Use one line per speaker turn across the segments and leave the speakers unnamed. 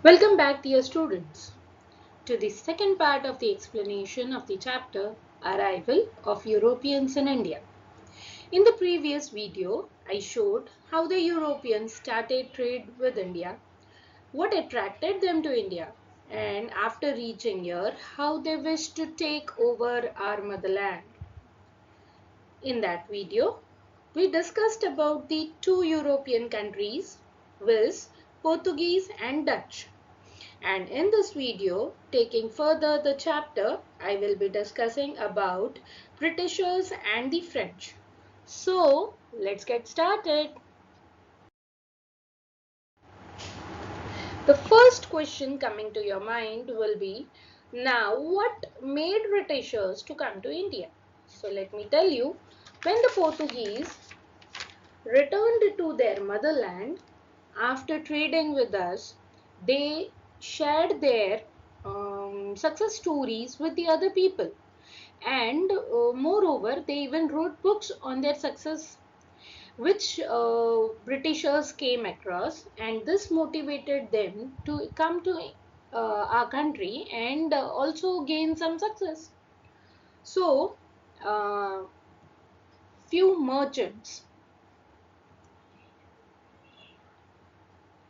Welcome back, dear students, to the second part of the explanation of the chapter Arrival of Europeans in India. In the previous video, I showed how the Europeans started trade with India, what attracted them to India, and after reaching here, how they wished to take over our motherland. In that video, we discussed about the two European countries, viz. Portuguese and Dutch. And in this video, taking further the chapter, I will be discussing about Britishers and the French. So, let's get started. The first question coming to your mind will be, now what made Britishers to come to India? So, let me tell you, when the Portuguese returned to their motherland after trading with us, they shared their success stories with the other people, and moreover they even wrote books on their success, which Britishers came across, and this motivated them to come to our country and also gain some success. So few merchants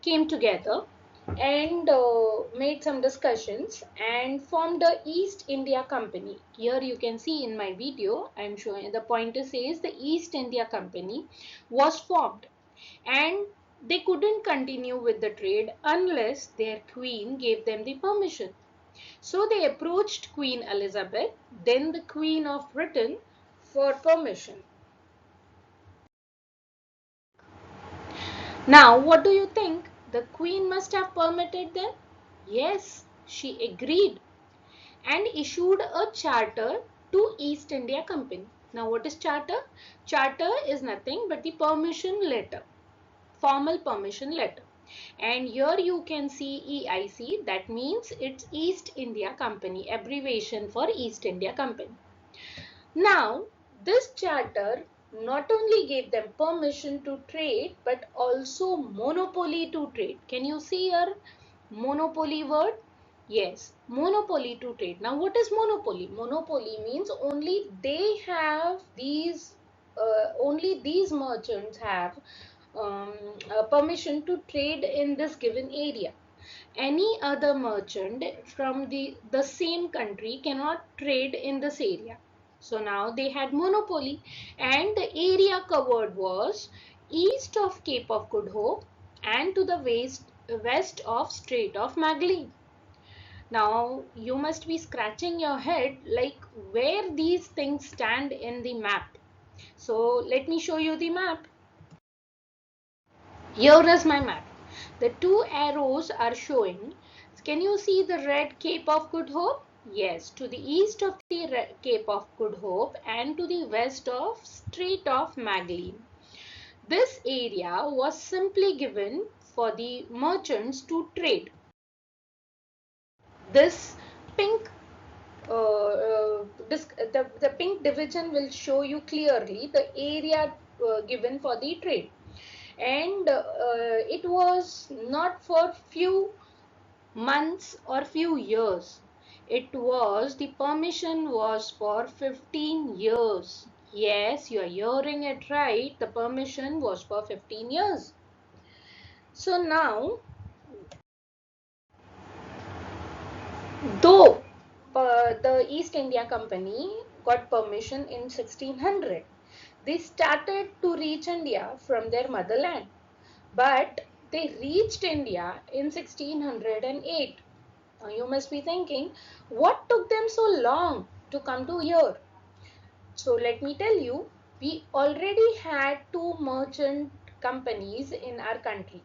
came together and made some discussions and formed the East India Company. Here you can see in my video, I am showing the pointer says the East India Company was formed, and they couldn't continue with the trade unless their queen gave them the permission. So they approached Queen Elizabeth, then the Queen of Britain, for permission. Now, what do you think? The Queen must have permitted them? Yes, she agreed and issued a charter to East India Company. Now, what is charter? Charter is nothing but the permission letter, formal permission letter. And here you can see EIC, that means it's East India Company, abbreviation for East India Company. Now, this charter not only gave them permission to trade but also monopoly to trade. Can you see here monopoly word? Yes, monopoly to trade. Now, what is monopoly? Monopoly means only these merchants have permission to trade in this given area. Any other merchant from the same country cannot trade in this area. So now they had monopoly, and the area covered was east of Cape of Good Hope and to the west of Strait of Magellan. Now you must be scratching your head like where these things stand in the map. So let me show you the map. Here is my map. The two arrows are showing. Can you see the red Cape of Good Hope? Yes, to the east of the Cape of Good Hope and to the west of Strait of Magellan. This area was simply given for the merchants to trade. This pink the pink division will show you clearly the area given for the trade, and it was not for few months or few years. It was, the permission was for 15 years. Yes, you are hearing it right. The permission was for 15 years. So now, though the East India Company got permission in 1600, they started to reach India from their motherland. But they reached India in 1608. Now you must be thinking, what took them so long to come to here? So let me tell you, we already had two merchant companies in our country,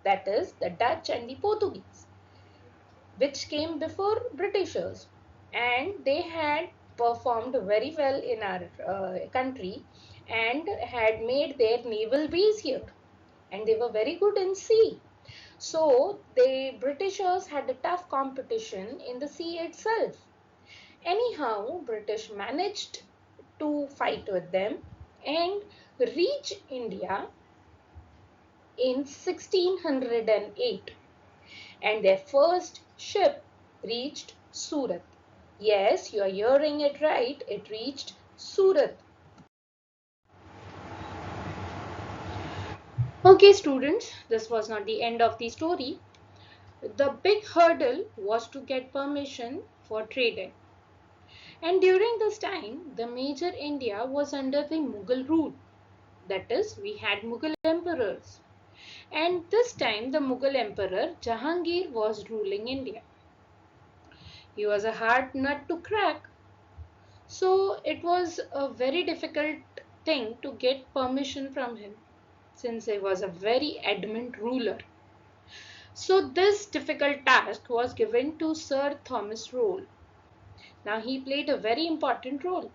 that is the Dutch and the Portuguese, which came before Britishers, and they had performed very well in our country and had made their naval base here, and they were very good in sea. So the Britishers had a tough competition in the sea itself. Anyhow, British managed to fight with them and reach India in 1608. and their first ship reached Surat. Yes, you are hearing it right. It reached Surat. Okay, students, this was not the end of the story. The big hurdle was to get permission for trading. And during this time, the major India was under the Mughal rule. That is, we had Mughal emperors. And this time, the Mughal emperor Jahangir was ruling India. He was a hard nut to crack. So it was a very difficult thing to get permission from him, since he was a very adamant ruler. So this difficult task was given to Sir Thomas Roe. Now he played a very important role.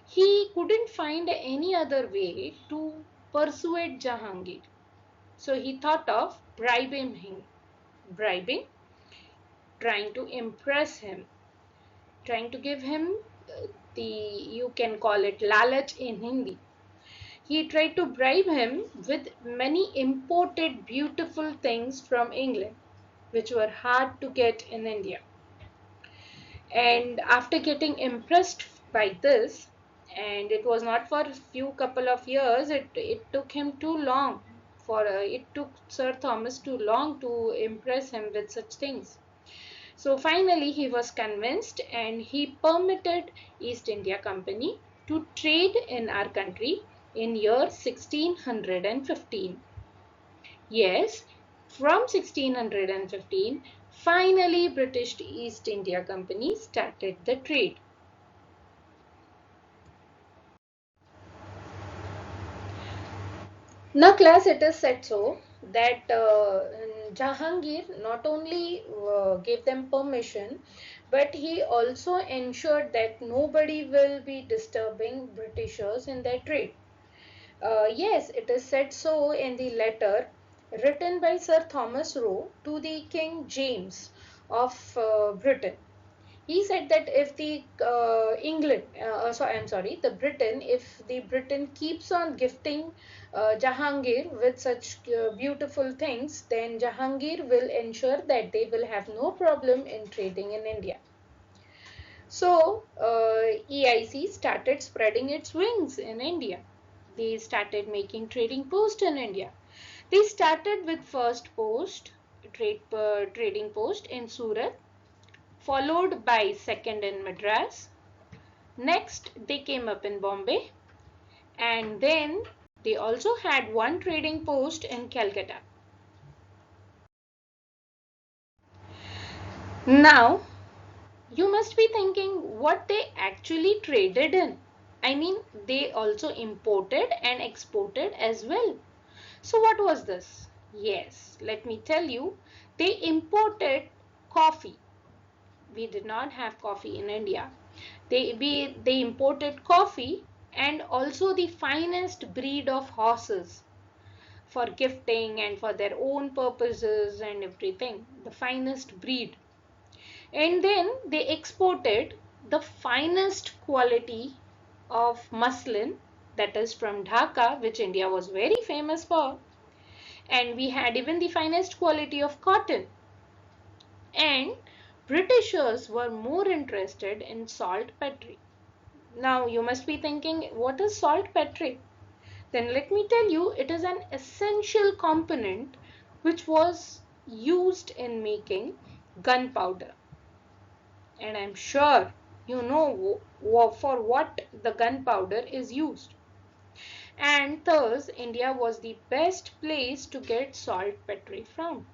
He couldn't find any other way to persuade Jahangir. So he thought of bribing him. Bribing, trying to impress him, trying to give him you can call it lalach in Hindi. He tried to bribe him with many imported beautiful things from England, which were hard to get in India. And after getting impressed by this, and it was not for a few couple of years, it took him too long it took Sir Thomas too long to impress him with such things. So finally he was convinced and he permitted East India Company to trade in our country in year 1615. Yes, from 1615, finally British East India Company started the trade. Now class, it is said so that Jahangir not only gave them permission, but he also ensured that nobody will be disturbing Britishers in their trade. Yes, it is said so in the letter written by Sir Thomas Roe to the King James of Britain. He said that if the the Britain, if the Britain keeps on gifting Jahangir with such beautiful things, then Jahangir will ensure that they will have no problem in trading in India. So EIC started spreading its wings in India. They started making trading posts in India. They started with first trading post in Surat, followed by second in Madras. Next, they came up in Bombay, and then they also had one trading post in Calcutta. Now, you must be thinking what they actually traded in. I mean, they also imported and exported as well. So what was this? Yes, let me tell you, they imported coffee. We did not have coffee in India. They imported coffee and also the finest breed of horses for gifting and for their own purposes and everything. The finest breed. And then they exported the finest quality of muslin, that is from Dhaka, which India was very famous for. And we had even the finest quality of cotton. And Britishers were more interested in saltpetre. Now you must be thinking, what is saltpetre? Then let me tell you, it is an essential component which was used in making gunpowder. And I'm sure you know for what the gunpowder is used. And thus, India was the best place to get saltpetre from.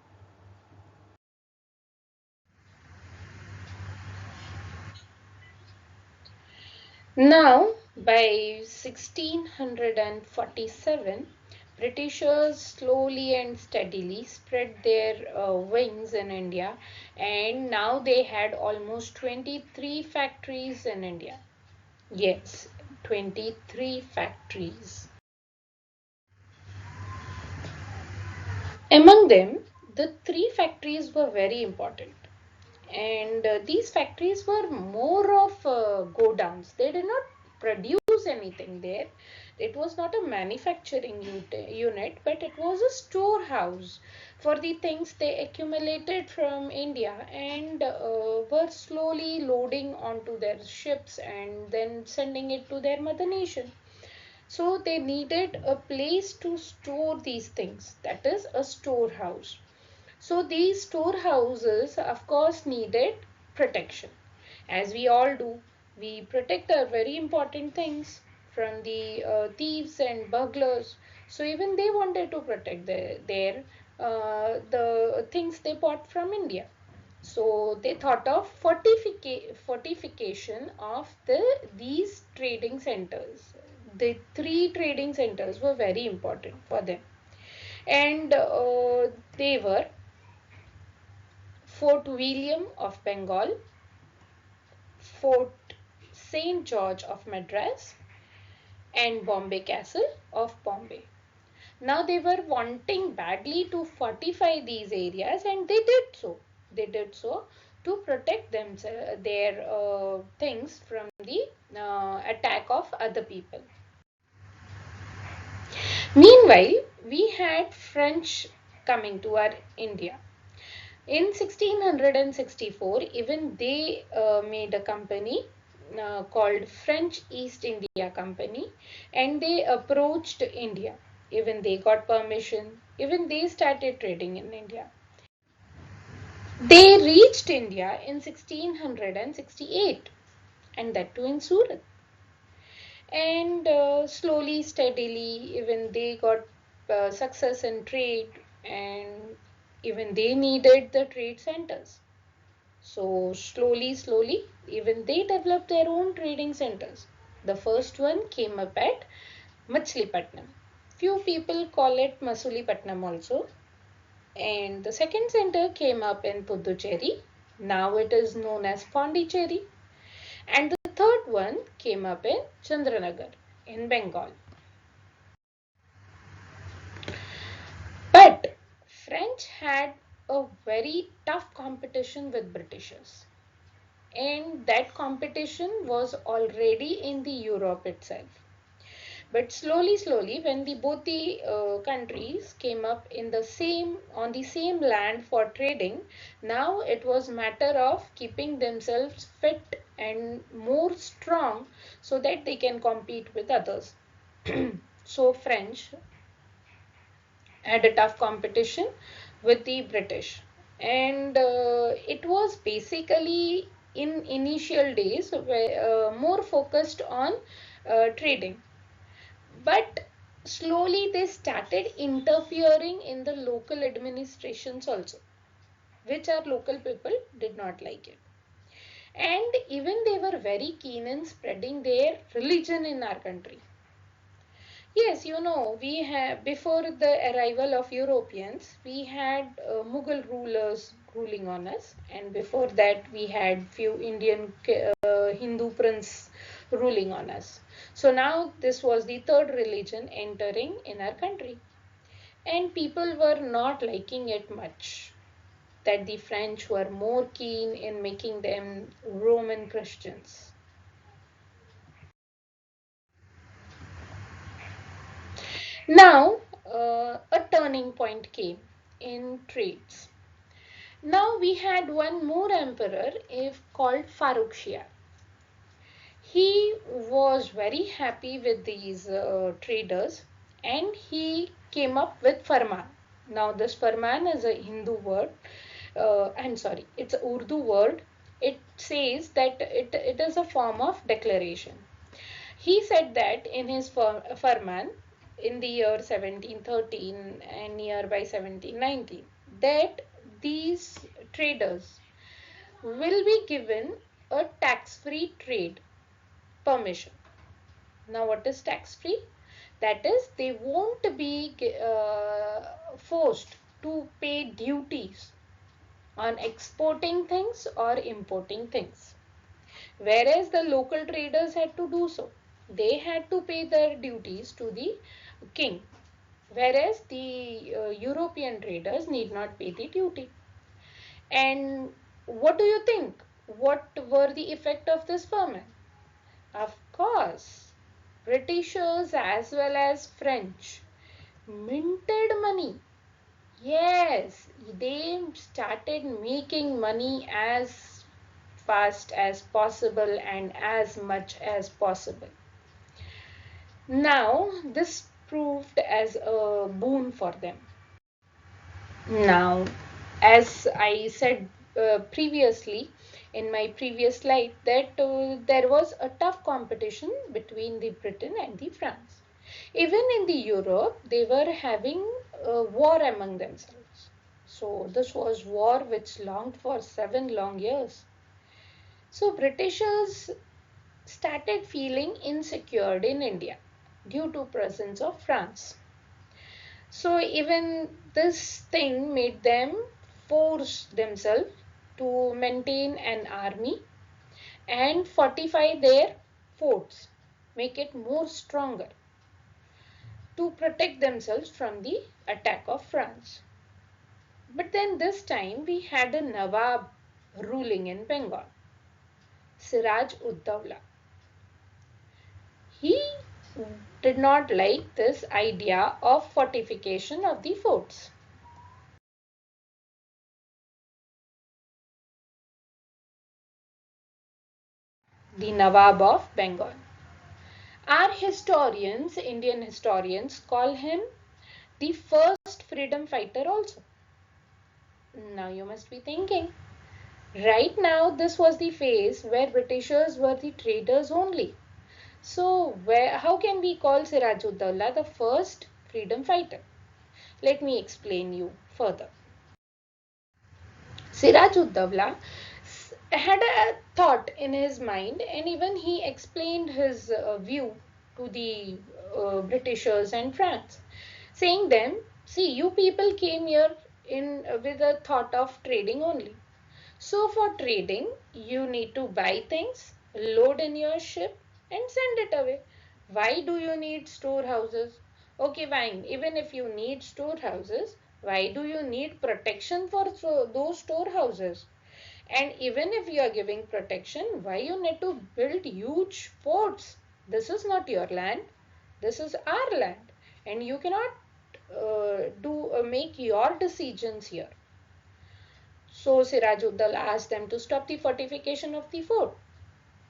Now, by 1647, Britishers slowly and steadily spread their wings in India, and now they had almost 23 factories in India. Yes, 23 factories. Among them, the three factories were very important. And these factories were more of godowns. They did not produce anything there. It was not a manufacturing unit, but it was a storehouse for the things they accumulated from India and were slowly loading onto their ships and then sending it to their mother nation. So they needed a place to store these things, that is a storehouse. So these storehouses, of course, needed protection. As we all do, we protect our very important things from the thieves and burglars. So even they wanted to protect the things they bought from India. So they thought of fortification of these trading centers. The three trading centers were very important for them, and they were Fort William of Bengal, Fort St. George of Madras, and Bombay Castle of Bombay. Now they were wanting badly to fortify these areas, and they did so. They did so to protect themselves, their things from the attack of other people. Meanwhile, we had French coming to our India. In 1664, even they made a company called French East India Company, and they approached India. Even they got permission. Even they started trading in India. They reached India in 1668, and that too in Surat. And slowly, steadily, even they got success in trade, and even they needed the trade centers. So slowly, even they developed their own trading centers. The first one came up at Machilipatnam. Few people call it Masulipatnam also. And the second center came up in Puducherry. Now it is known as Pondicherry. And the third one came up in Chandranagar in Bengal. But French had a very tough competition with Britishers. And that competition was already in the Europe itself. But slowly, when both the countries came up in the same on the same land for trading, now it was matter of keeping themselves fit and more strong so that they can compete with others. So French had a tough competition with the British, and it was basically in initial days more focused on trading, but slowly they started interfering in the local administrations also, which our local people did not like it. And even they were very keen in spreading their religion in our country. Yes, we have before the arrival of Europeans, we had Mughal rulers ruling on us, and before that, we had few Indian Hindu prince ruling on us. So now this was the third religion entering in our country, and people were not liking it much. That the French were more keen in making them Roman Christians. Now, a turning point came in trades. Now we had one more emperor if called Farukshiyar. He was very happy with these traders, and he came up with Farman. Now this Farman is a Hindu word. I'm sorry, it's a Urdu word. It says that it is a form of declaration. He said that in his Farman in the year 1713 and nearby 1719 that these traders will be given a tax-free trade permission. Now what is tax-free? That is, they won't be forced to pay duties on exporting things or importing things. Whereas the local traders had to do so. They had to pay their duties to the king. Whereas the European traders need not pay the duty. And what do you think? What were the effect of this famine? Of course, Britishers as well as French minted money. Yes, they started making money as fast as possible and as much as possible. Now, this proved as a boon for them. Now, as I said previously in my previous slide, that there was a tough competition between the Britain and the France. Even in the Europe, they were having a war among themselves. So this was war which longed for 7 long years. So Britishers started feeling insecure in India due to presence of France. So even this thing made them force themselves to maintain an army and fortify their forts, make it more stronger to protect themselves from the attack of France. But then this time we had a Nawab ruling in Bengal, Siraj Ud Daulah. He did not like this idea of fortification of the forts. The Nawab of Bengal. Our historians, Indian historians, call him the first freedom fighter also. Now you must be thinking, right now this was the phase where Britishers were the traders only. So how can we call Siraj Ud Daulah the first freedom fighter? Let me explain you further. Siraj Ud Daulah had a thought in his mind, and even he explained his view to the Britishers and France, saying them, see, you people came here in with a thought of trading only. So for trading, you need to buy things, load in your ship and send it away. Why do you need storehouses? Okay, fine. Even if you need storehouses, why do you need protection for those storehouses? And even if you are giving protection, why you need to build huge forts? This is not your land. This is our land. And you cannot make your decisions here. So Siraj Ud Daulah asked them to stop the fortification of the fort.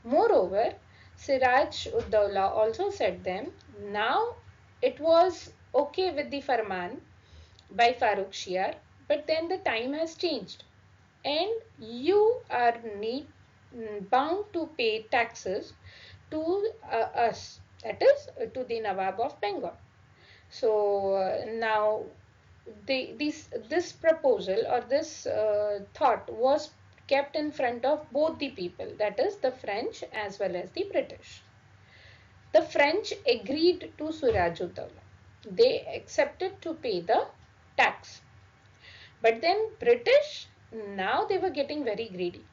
Moreover, Siraj Ud Daulah also said them, now it was okay with the Farman by Farukhshiyar, but then the time has changed and you are bound to pay taxes to us, that is to the Nawab of Bengal. So now this proposal or this thought was kept in front of both the people, that is the French as well as the British. The French agreed to Siraj Ud Daulah. They accepted to pay the tax. But then British, now they were getting very greedy.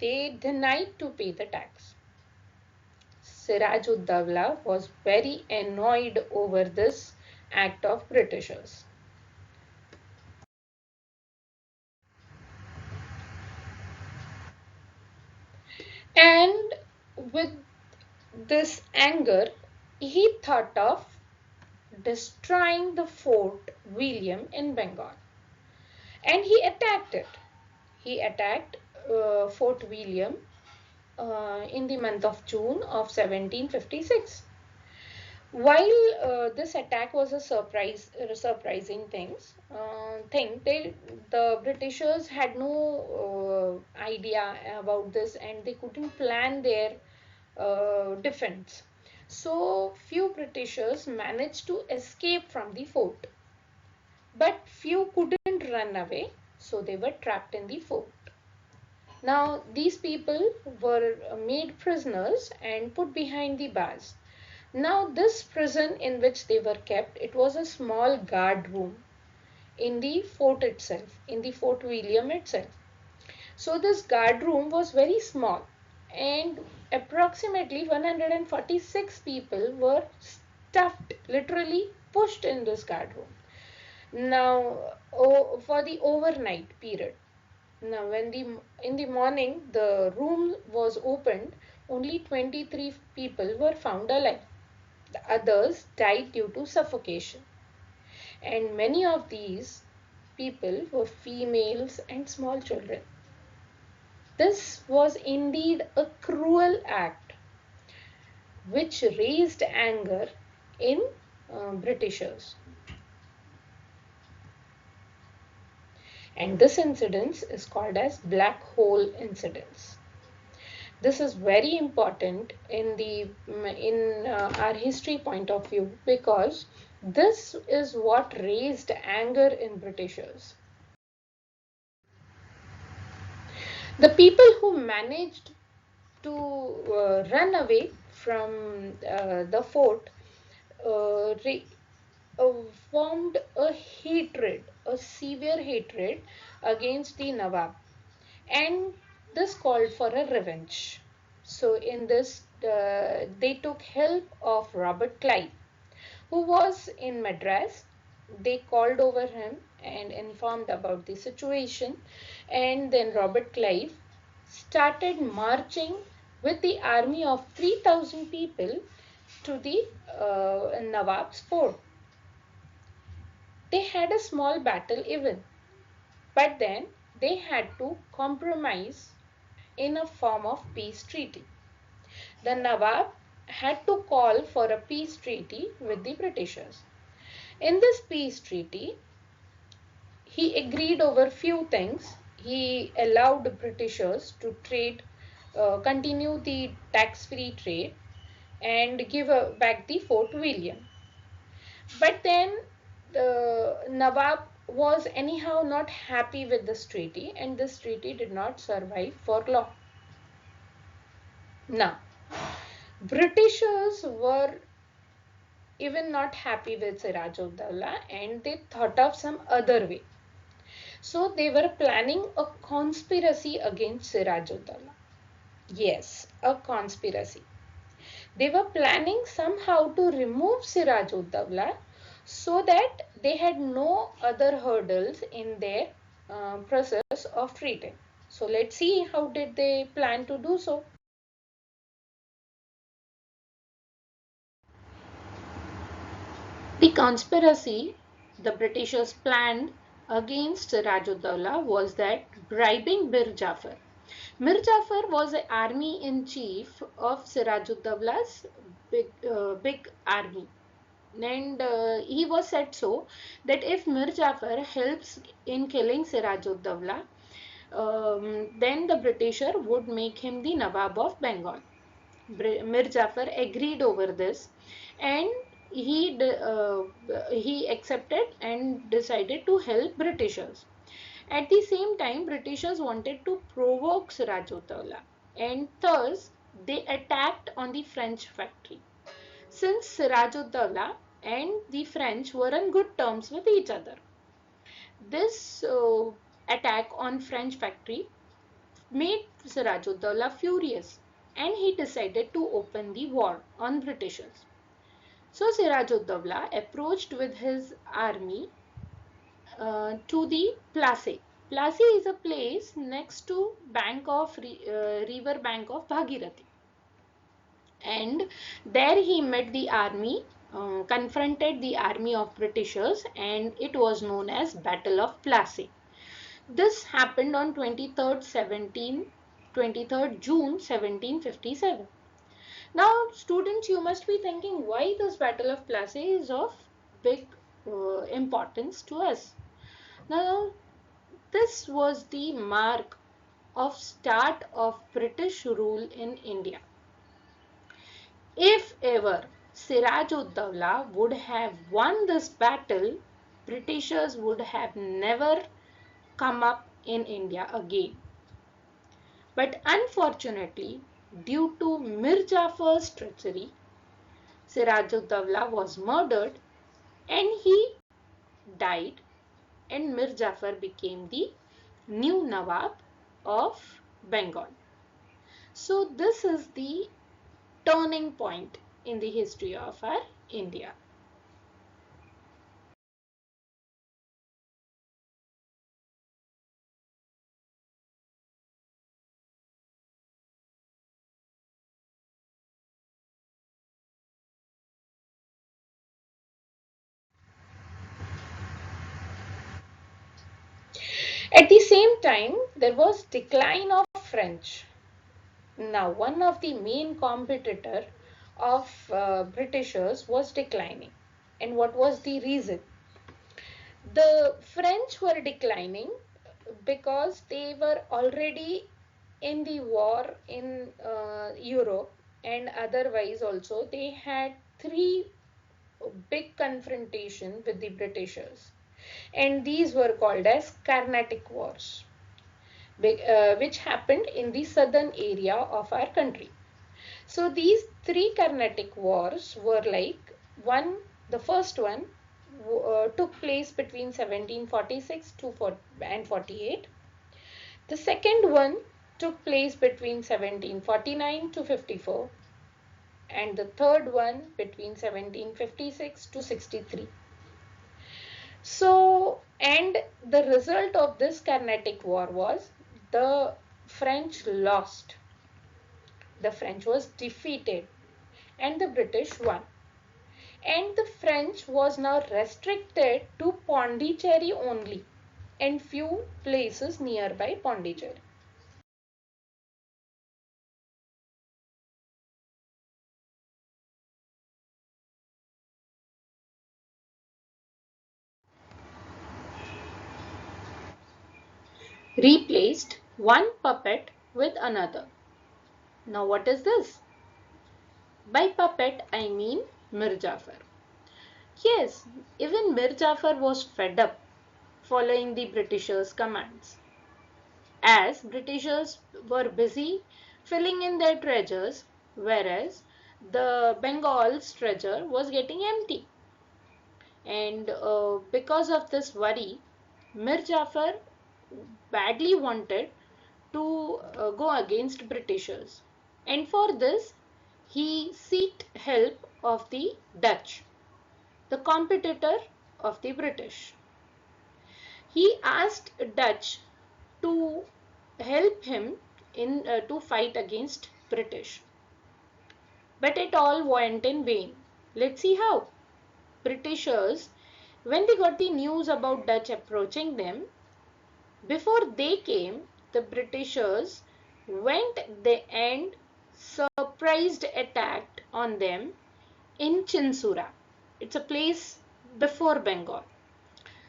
They denied to pay the tax. Siraj Ud Daulah was very annoyed over this act of Britishers. And with this anger, he thought of destroying the Fort William in Bengal. And he attacked it. He attacked Fort William in the month of June of 1756. While this attack was a surprising thing, the Britishers had no idea about this and they couldn't plan their defense. So few Britishers managed to escape from the fort, but few couldn't run away, so they were trapped in the fort. Now these people were made prisoners and put behind the bars. Now this prison in which they were kept, it was a small guard room in the fort itself, in the Fort William itself. So this guard room was very small and approximately 146 people were stuffed, literally pushed in this guard room. Now for the overnight period. Now in the morning the room was opened, only 23 people were found alive. The others died due to suffocation. And many of these people were females and small children. This was indeed a cruel act which raised anger in Britishers. And this incident is called as black hole incidents. This is very important in our history point of view, because this is what raised anger in Britishers. The people who managed to run away from the fort uh, re- uh, formed a hatred, a severe hatred against the Nawab, and this called for a revenge. So, in this, they took help of Robert Clive, who was in Madras. They called over him and informed about the situation, and then Robert Clive started marching with the army of 3,000 people to the Nawab's fort. They had a small battle even, but then they had to compromise in a form of peace treaty. The Nawab had to call for a peace treaty with the Britishers. In this peace treaty, he agreed over few things. He allowed the Britishers to continue the tax-free trade, and give back the Fort William. But then the Nawab was anyhow not happy with this treaty, and this treaty did not survive for long. Now, Britishers were even not happy with Siraj Ud Daulah, and they thought of some other way. So they were planning a conspiracy against Siraj Ud Daulah. Yes, a conspiracy. They were planning somehow to remove Siraj Ud Daulah so that they had no other hurdles in their process of treating. So let's see how did they plan to do so. The conspiracy the Britishers planned against Siraj Ud Daulah was that bribing Mir Jafar. Mir Jafar was the army-in-chief of Siraj Ud Daulah's big army. And he was said so that if Mir Jafar helps in killing Siraj Ud Daulah, then the Britisher would make him the Nawab of Bengal. Mir Jafar agreed over this, and he accepted and decided to help Britishers. At the same time, Britishers wanted to provoke Siraj Ud Daulah, and thus they attacked on the French factory. Since Siraj Ud Daulah and the French were on good terms with each other, this attack on French factory made Siraj Ud Daulah furious, and he decided to open the war on Britishers. So Siraj Ud Daulah approached with his army to the Plassey. Plassey is a place next to river bank of Bhagirathi, and there he met the army, confronted the army of Britishers, and it was known as Battle of Plassey. This happened on 23rd June 1757. Now, students, you must be thinking why this Battle of Plassey is of big importance to us. Now, this was the mark of start of British rule in India. If ever Siraj Ud Daulah would have won this battle, Britishers would have never come up in India again. But unfortunately, due to Mir Jafar's treachery, Siraj Ud Daulah was murdered and he died, and Mir Jafar became the new Nawab of Bengal. So this is the turning point in the history of our India. At the same time, there was decline of French. Now, one of the main competitor of Britishers was declining. And what was the reason? The French were declining because they were already in the war in Europe, and otherwise also they had three big confrontation with the Britishers, and these were called as Carnatic Wars, which happened in the southern area of our country. So these three Carnatic Wars were like the first one took place between 1746 and 48. The second one took place between 1749 to 54, and the third one between 1756 to 63. So, and the result of this Carnatic War was the French lost. The French was defeated and the British won. And the French was now restricted to Pondicherry only and few places nearby Pondicherry. Replaced one puppet with another. Now what is this? By puppet I mean Mir Jafar. Yes, even Mir Jafar was fed up following the Britishers' commands. As Britishers were busy filling in their treasures, whereas the Bengal's treasure was getting empty. And because of this worry, Mir Jafar badly wanted to go against Britishers. And for this, he sought help of the Dutch, the competitor of the British. He asked Dutch to help him in to fight against British. But it all went in vain. Let's see how. Britishers, when they got the news about Dutch approaching them, before they came, the Britishers went and surprised attacked on them in Chinsura. It's a place before Bengal.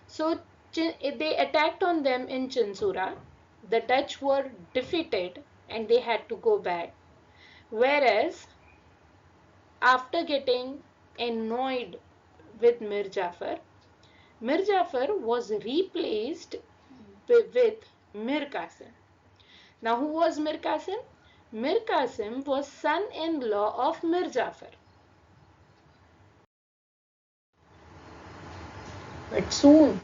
So they attacked on them in Chinsura. The Dutch were defeated and they had to go back. Whereas after getting annoyed with Mir Jafar was replaced with Mir Qasim. Now who was Mir Qasim? Mir Qasim was son-in-law of Mir Jafar. But soon,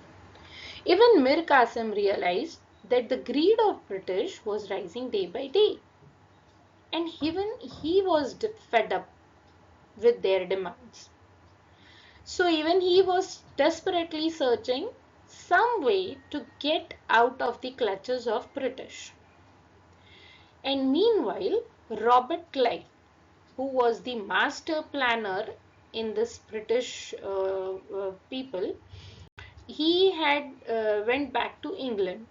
even Mir Qasim realized that the greed of British was rising day by day. And even he was fed up with their demands. So even he was desperately searching some way to get out of the clutches of British. And meanwhile, Robert Clive, who was the master planner in this British people, he had went back to England.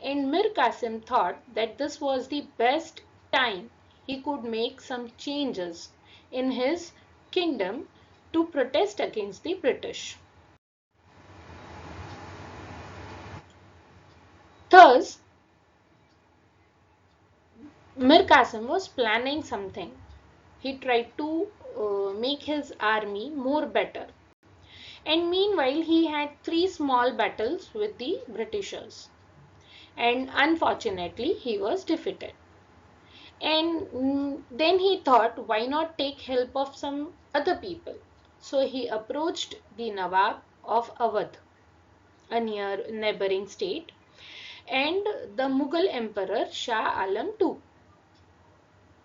And Mir Qasim thought that this was the best time he could make some changes in his kingdom to protest against the British. Thus, Mir Qasim was planning something. He tried to make his army more better. And meanwhile, he had three small battles with the Britishers. And unfortunately, he was defeated. And then he thought, why not take help of some other people? So he approached the Nawab of Awadh, a near neighboring state, and the Mughal Emperor Shah Alam too.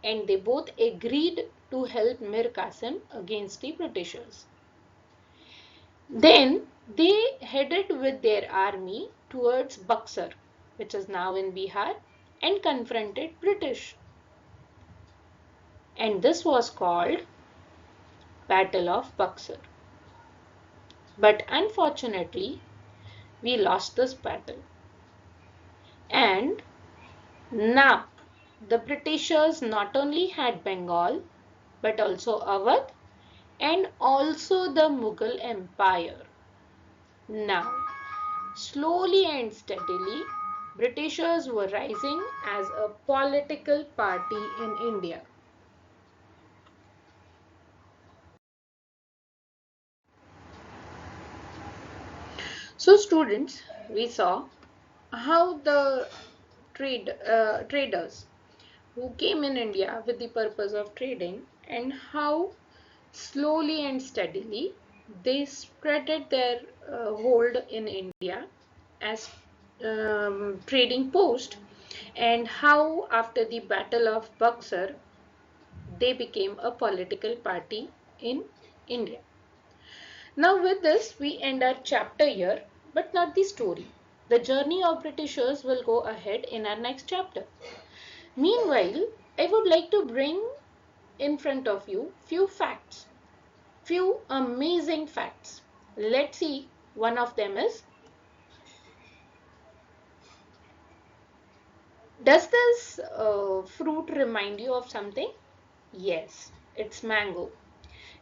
And they both agreed to help Mir Qasim against the Britishers. Then they headed with their army towards Buxar, which is now in Bihar, and confronted British. And this was called Battle of Buxar. But unfortunately, we lost this battle. And now the Britishers not only had Bengal but also Awadh and also the Mughal Empire. Now, slowly and steadily, Britishers were rising as a political party in India. So, students, we saw how the traders who came in India with the purpose of trading and how slowly and steadily they spreaded their hold in India as trading post, and how after the Battle of Buxar they became a political party in India. Now with this we end our chapter here, but not the story. The journey of Britishers will go ahead in our next chapter. Meanwhile, I would like to bring in front of you few facts, few amazing facts. Let's see. One of them is, does this fruit remind you of something? Yes, it's mango.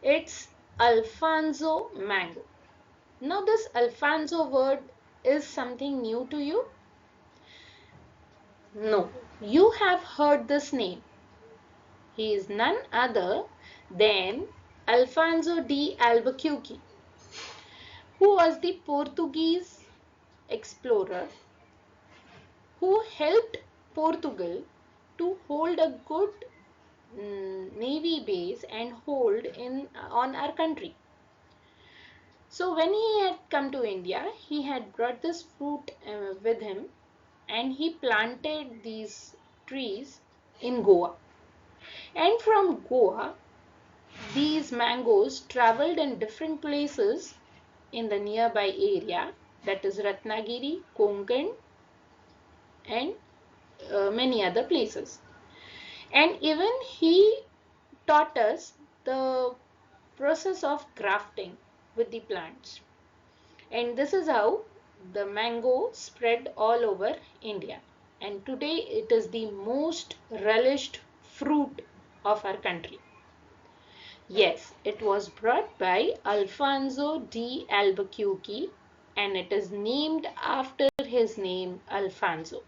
It's Alfonso mango. Now this Alfonso word is something new to you? No, you have heard this name. He is none other than Alfonso de Albuquerque, who was the Portuguese explorer who helped Portugal to hold a good navy base and hold in on our country. So when he had come to India, he had brought this fruit with him, and he planted these trees in Goa. And from Goa, these mangoes traveled in different places in the nearby area, that is Ratnagiri, Konkan, and many other places. And even he taught us the process of grafting with the plants. And this is how the mango spread all over India. And today it is the most relished fruit of our country. Yes, it was brought by Alfonso de Albuquerque, and it is named after his name, Alfonso.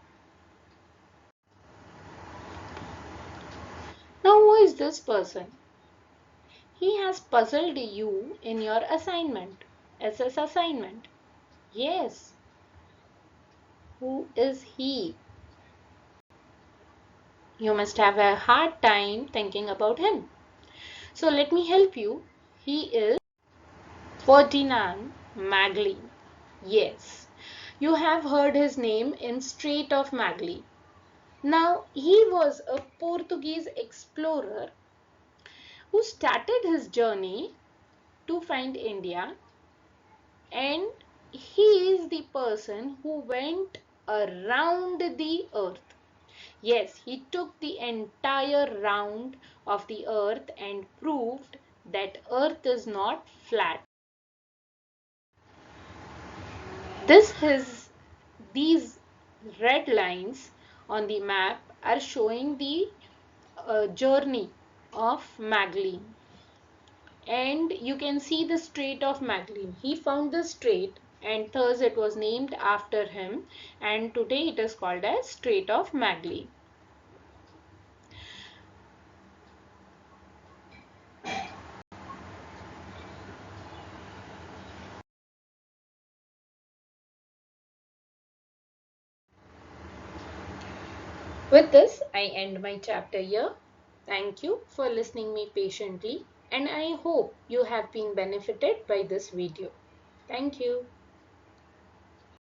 Now, who is this person? He has puzzled you in your assignment, SS assignment. Yes, who is he? You must have a hard time thinking about him. So let me help you. He is Ferdinand Magellan. Yes, you have heard his name in Strait of Magellan. Now, he was a Portuguese explorer who started his journey to find India, and he is the person who went around the earth. Yes, he took the entire round of the earth and proved that earth is not flat. This is these red lines on the map are showing the journey of Magellan, and you can see the Strait of Magellan. He found the strait, and thus it was named after him, and today it is called as Strait of Magellan. With this, I end my chapter here. Thank you for listening me patiently, and I hope you have been benefited by this video. Thank you.